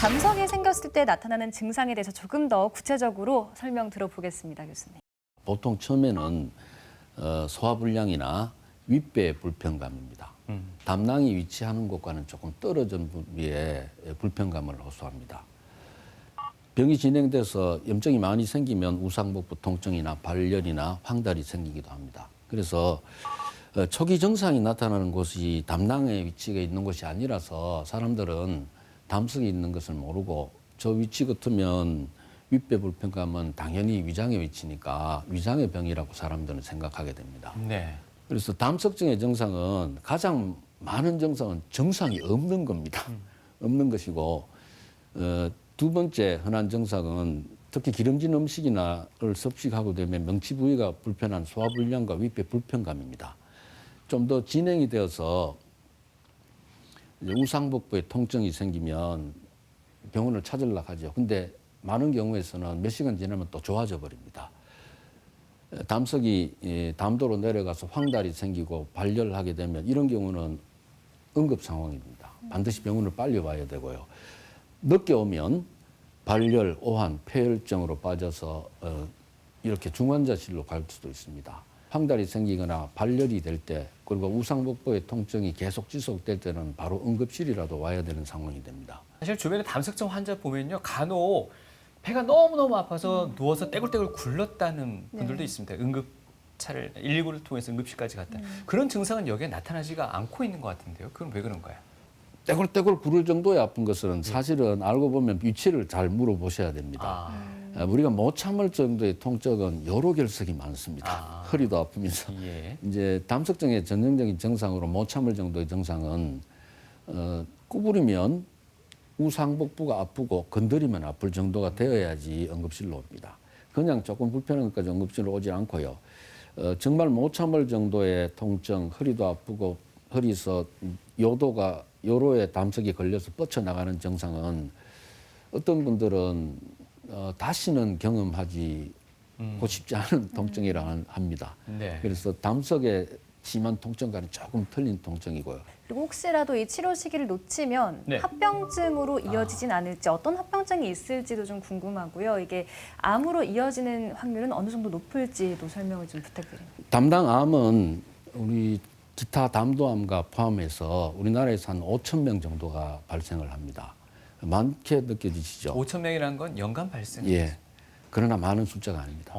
담석이 생겼을 때 나타나는 증상에 대해서 조금 더 구체적으로 설명 들어보겠습니다, 교수님. 보통 처음에는 소화불량이나 윗배 불편감입니다. 담낭이 위치하는 곳과는 조금 떨어진 부위에 불편감을 호소합니다. 병이 진행돼서 염증이 많이 생기면 우상복부 통증이나 발열이나 황달이 생기기도 합니다. 그래서 초기 증상이 나타나는 곳이 담낭의 위치가 있는 곳이 아니라서 사람들은 담석이 있는 것을 모르고 저 위치 같으면 윗배 불편감은 당연히 위장의 위치니까 위장의 병이라고 사람들은 생각하게 됩니다. 네. 그래서 담석증의 증상은 가장 많은 증상은 증상이 없는 겁니다. 없는 것이고 두 번째 흔한 증상은 특히 기름진 음식이나를 섭식하고 되면 명치 부위가 불편한 소화불량과 윗배 불편감입니다. 좀 더 진행이 되어서 우상복부에 통증이 생기면 병원을 찾으려고 하죠. 근데 많은 경우에서는 몇 시간 지나면 또 좋아져 버립니다. 담석이 담도로 내려가서 황달이 생기고 발열하게 되면 이런 경우는 응급 상황입니다. 반드시 병원을 빨리 와야 되고요. 늦게 오면 발열, 오한, 폐혈증으로 빠져서 이렇게 중환자실로 갈 수도 있습니다. 황달이 생기거나 발열이 될 때 그리고 우상복부의 통증이 계속 지속될 때는 바로 응급실이라도 와야 되는 상황이 됩니다. 사실 주변에 담석증 환자 보면요, 간혹 배가 너무너무 아파서 누워서 떼굴떼굴 굴렀다는 분들도 있습니다. 응급차를 119를 통해서 응급실까지 갔다. 그런 증상은 여기에 나타나지가 않고 있는 것 같은데요. 그건 왜 그런가요? 떼굴떼굴 구를 정도의 아픈 것은 사실은 알고 보면 위치를 잘 물어보셔야 됩니다. 우리가 못 참을 정도의 통증은 여러 결석이 많습니다. 허리도 아프면서. 예. 이제 담석증의 전형적인 증상으로 못 참을 정도의 증상은 구부리면 우상복부가 아프고 건드리면 아플 정도가 되어야지 응급실로 옵니다. 그냥 조금 불편한 것까지 응급실로 오지 않고요. 정말 못 참을 정도의 통증, 허리도 아프고 허리에서 요로에 담석이 걸려서 뻗쳐나가는 증상은 어떤 분들은 다시는 경험하지 고 싶지 않은 통증이라 합니다. 네. 그래서 담석의 심한 통증과는 조금 틀린 통증이고요. 그리고 혹시라도 이 치료 시기를 놓치면 네. 합병증으로 이어지진 않을지 어떤 합병증이 있을지도 좀 궁금하고요. 이게 암으로 이어지는 확률은 어느 정도 높을지도 설명을 좀 부탁드립니다. 담낭암은 우리 기타 담도암과 포함해서 우리나라에서 한 5천 명 정도가 발생을 합니다. 많게 느껴지시죠? 5천 명이라는 건 연간 발생. 예. 그러나 많은 숫자가 아닙니다.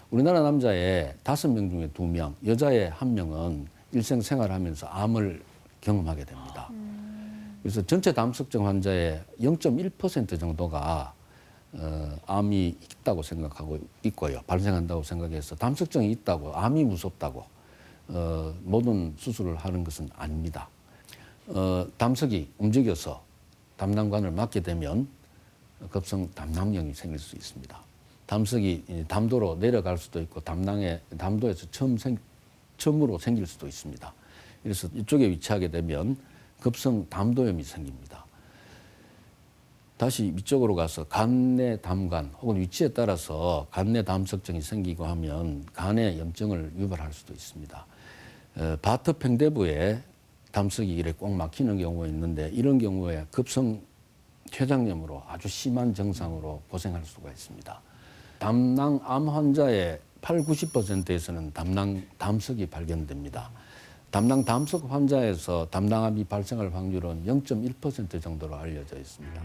우리나라 남자의 5명 중에 2명, 여자의 1명은 일생 생활하면서 암을 경험하게 됩니다. 그래서 전체 담석증 환자의 0.1% 정도가 암이 있다고 생각하고 있고요. 발생한다고 생각해서 담석증이 있다고, 암이 무섭다고 모든 수술을 하는 것은 아닙니다. 담석이 움직여서 담낭관을 막게 되면 급성 담낭염이 생길 수 있습니다. 담석이 담도로 내려갈 수도 있고 담도에서 처음으로 생길 수도 있습니다. 그래서 이쪽에 위치하게 되면 급성 담도염이 생깁니다. 다시 위쪽으로 가서 간내 담관 혹은 위치에 따라서 간내 담석증이 생기고 하면 간의 염증을 유발할 수도 있습니다. 바트 팽대부에 담석이 이렇게 꼭 막히는 경우가 있는데 이런 경우에 급성 췌장염으로 아주 심한 증상으로 고생할 수가 있습니다. 담낭암 환자의 80~90%에서는 담석이 발견됩니다. 담낭 담석 환자에서 담낭암이 발생할 확률은 0.1% 정도로 알려져 있습니다.